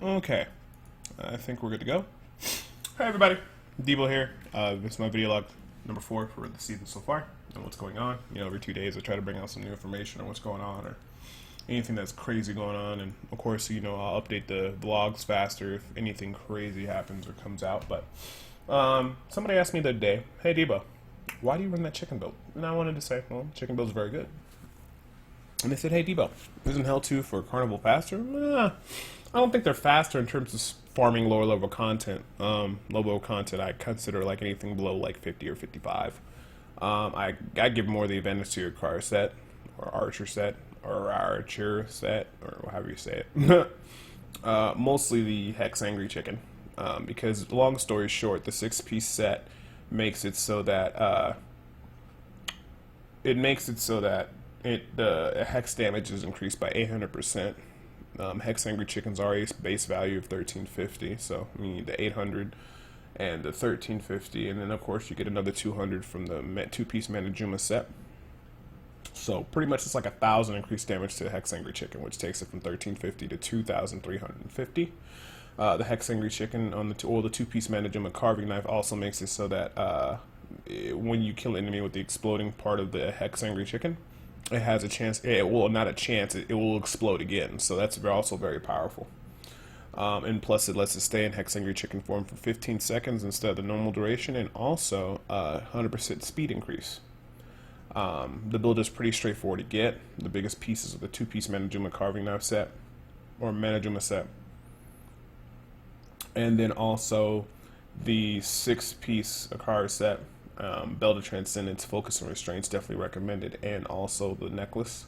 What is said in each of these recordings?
Okay, I think we're good to go. Hi everybody, Debo here. This is my video log number 4 for the season so far and what's going on. You know, every 2 days I try to bring out some new information on what's going on or anything that's crazy going on. And of course, you know, I'll update the blogs faster if anything crazy happens or comes out. But somebody asked me the other day, hey Debo, why do you run that chicken build? And I wanted to say, well, chicken build is very good. And they said, hey Debo, isn't Hell 2 for Carnival faster? I don't think they're faster in terms of farming lower level content. Low level content I consider like anything below like 50 or 55. I give more the advantage to your car set or archer set or however you say it. Mostly the Hex Angry Chicken, because long story short, the 6-piece set makes it so that the hex damage is increased by 800%. Hex Angry Chicken's already base value of 1350, so you need the 800 and the 1350, and then of course you get another 200 from the 2-piece Manajuma set. So pretty much it's like 1,000 increased damage to the Hex Angry Chicken, which takes it from 1350 to 2,350. The Hex Angry Chicken on the 2-piece Manajuma carving knife also makes it so that when you kill an enemy with the exploding part of the Hex Angry Chicken, it has a chance. It will not a chance. It will explode again. So that's also very powerful. And plus, it lets it stay in Hex Angry Chicken form for 15 seconds instead of the normal duration, and also 100% speed increase. The build is pretty straightforward to get. The biggest pieces of the 2-piece Manajuma carving knife set, or Manajuma set, and then also the 6-piece Akari set. Belt of Transcendence, Focus and Restraints, definitely recommended, and also the necklace.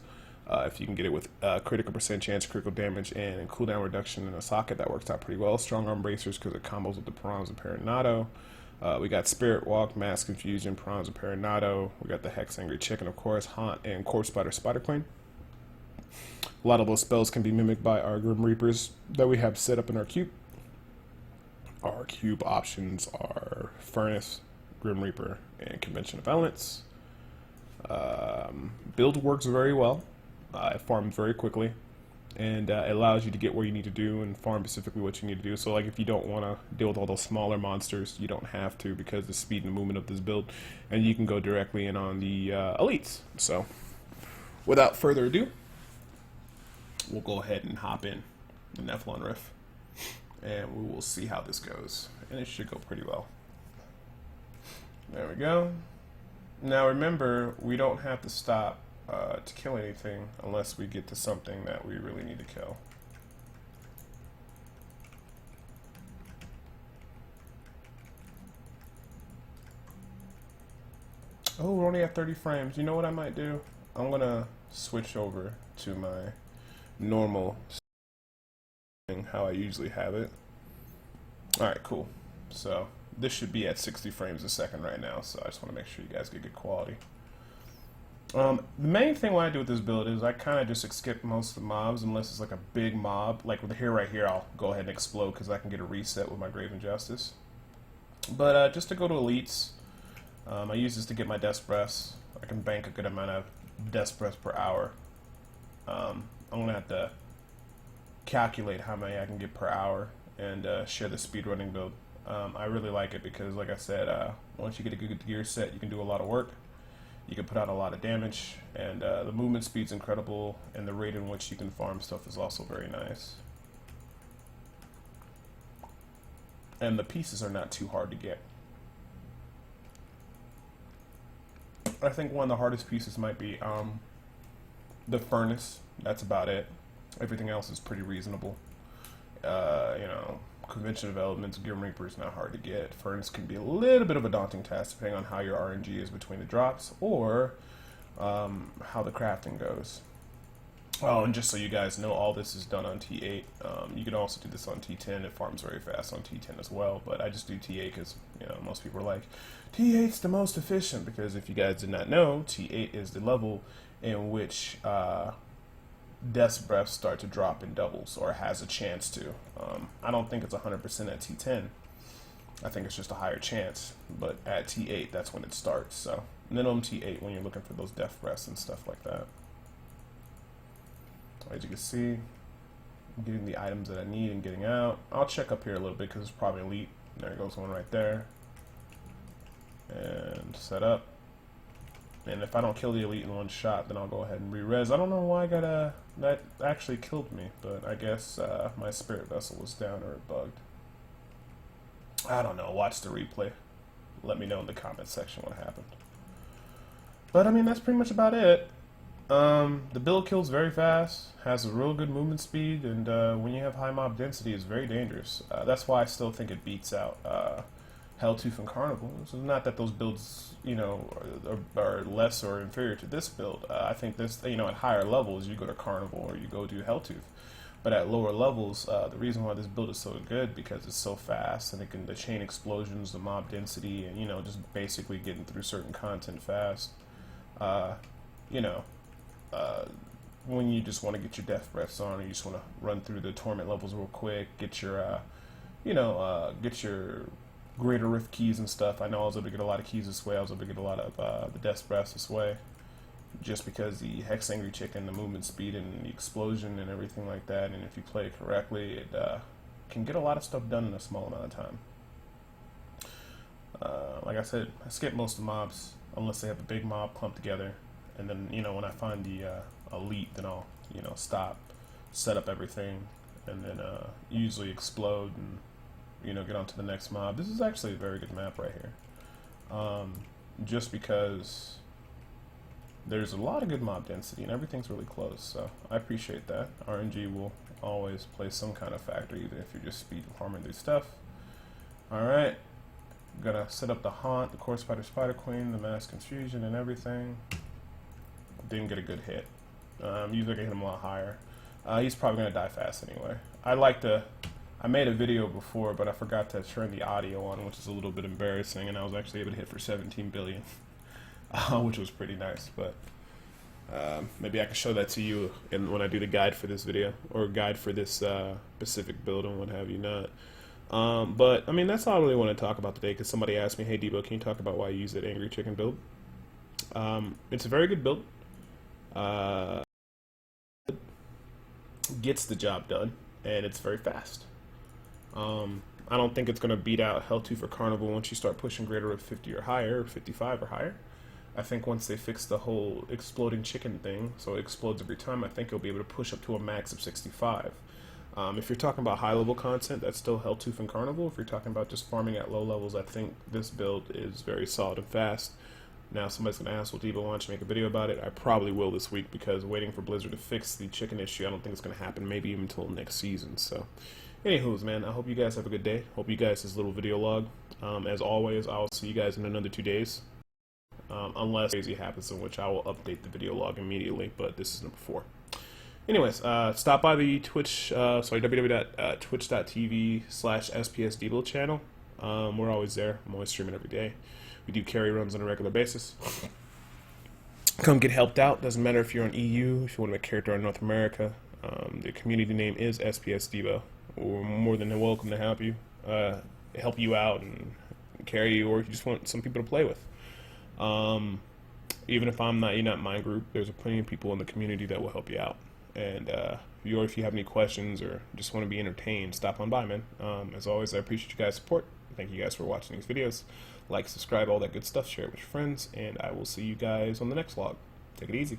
If you can get it with critical percent chance, critical damage, and cooldown reduction in a socket, that works out pretty well. Strong arm bracers because it combos with the Piranhas and Perinato. We got Spirit Walk, Mass Confusion, Piranhas and Perinato. We got the Hex Angry Chicken, of course, Haunt, and Corpse Spider Queen. A lot of those spells can be mimicked by our Grim Reapers that we have set up in our cube. Our cube options are Furnace, Grim Reaper, and Convention of Elements. Build works very well. It farms very quickly, and it allows you to get where you need to do and farm specifically what you need to do. So like if you don't want to deal with all those smaller monsters, you don't have to, because the speed and movement of this build, and you can go directly in on the elites. So without further ado, we'll go ahead and hop in the Nephalon Rift, and we will see how this goes, and it should go pretty well. There we go. Now remember, we don't have to stop to kill anything unless we get to something that we really need to kill. Oh, we're only at 30 frames. You know what I might do? I'm gonna switch over to my normal thing, how I usually have it. Alright, cool. So this should be at 60 frames a second right now, so I just want to make sure you guys get good quality. The main thing what I do with this build is I kind of just skip most of the mobs unless it's like a big mob. Like with right here, I'll go ahead and explode because I can get a reset with my Graven Justice. But just to go to elites, I use this to get my Death Breaths. I can bank a good amount of Death Breaths per hour. I'm going to have to calculate how many I can get per hour and share the speedrunning build. I really like it because, like I said, once you get a good gear set, you can do a lot of work. You can put out a lot of damage, and the movement speed's incredible, and the rate in which you can farm stuff is also very nice. And the pieces are not too hard to get. I think one of the hardest pieces might be the Furnace. That's about it. Everything else is pretty reasonable. You know, Convention of Elements, Grim Reaper is not hard to get. Furnace can be a little bit of a daunting task depending on how your RNG is between the drops, or how the crafting goes. Oh, and just so you guys know, all this is done on T8. You can also do this on T10. It farms very fast on T10 as well, but I just do T8 because, you know, most people are like, T8's the most efficient, because if you guys did not know, T8 is the level in which Death's Breath start to drop in doubles, or has a chance to. I don't think it's 100% at T10. I think it's just a higher chance, but at T8, that's when it starts. So minimum T8 when you're looking for those Death Breaths and stuff like that. As you can see, getting the items that I need and getting out. I'll check up here a little bit because it's probably elite. There goes one right there. And set up. And if I don't kill the elite in one shot, then I'll go ahead and re-res. I don't know why I got a... That actually killed me, but I guess my spirit vessel was down or it bugged. I don't know. Watch the replay. Let me know in the comment section what happened. But, I mean, that's pretty much about it. The build kills very fast, has a real good movement speed, and when you have high mob density, it's very dangerous. That's why I still think it beats out Helltooth and Carnival. So not that those builds, you know, are less or inferior to this build. I think this, you know, at higher levels, you go to Carnival or you go to Helltooth. But at lower levels, the reason why this build is so good because it's so fast and it can the chain explosions, the mob density, and you know, just basically getting through certain content fast. You know. When you just want to get your death breaths on, or you just want to run through the torment levels real quick, get your, get your greater rift keys and stuff. I know I was able to get a lot of keys this way. I was able to get a lot of the death breaths this way, just because the Hex Angry Chicken, the movement speed, and the explosion and everything like that. And if you play it correctly, it can get a lot of stuff done in a small amount of time. Like I said, I skip most of the mobs unless they have a big mob clumped together. And then, you know, when I find the elite, then I'll, you know, stop, set up everything, and then usually explode and, you know, get on to the next mob. This is actually a very good map right here. Just because there's a lot of good mob density and everything's really close. So I appreciate that. RNG will always play some kind of factor, even if you're just speed farming through stuff. Alright. Gonna set up the Haunt, the Core Spider Queen, the Mass Confusion, and everything. Didn't get a good hit. Usually I get him a lot higher. He's probably going to die fast anyway. I made a video before, but I forgot to turn the audio on, which is a little bit embarrassing, and I was actually able to hit for 17 billion, which was pretty nice. But maybe I can show that to you when I do the guide for this video, or guide for this specific build and what have you not. But, I mean, that's all I really want to talk about today, because somebody asked me, hey, Debo, can you talk about why you use that Angry Chicken build? It's a very good build. Gets the job done, and it's very fast. I don't think it's going to beat out Helltooth or Carnival once you start pushing greater of 50 or higher, or 55 or higher. I think once they fix the whole exploding chicken thing, so it explodes every time, I think you'll be able to push up to a max of 65. If you're talking about high-level content, that's still Helltooth and Carnival. If you're talking about just farming at low levels, I think this build is very solid and fast. Now somebody's going to ask, well, Debo, why don't you make a video about it? I probably will this week, because waiting for Blizzard to fix the chicken issue, I don't think it's going to happen, maybe even until next season. So, anywho's, man, I hope you guys have a good day. Hope you guys this little video log. As always, I'll see you guys in another 2 days. Unless crazy happens, in which I will update the video log immediately, but this is number 4. Anyways, stop by the Twitch, www.twitch.tv/SPSDebo channel. We're always there. I'm always streaming every day. We do carry runs on a regular basis. Come get helped out. Doesn't matter if you're on EU, if you want to make a character on North America. The community name is SPS Debo. We're more than welcome to help you out and carry you, or if you just want some people to play with. Even if you're not in my group, there's plenty of people in the community that will help you out. And if you have any questions or just want to be entertained, stop on by, man. As always, I appreciate you guys' support. Thank you guys for watching these videos. Like, subscribe, all that good stuff. Share it with your friends, and I will see you guys on the next vlog. Take it easy.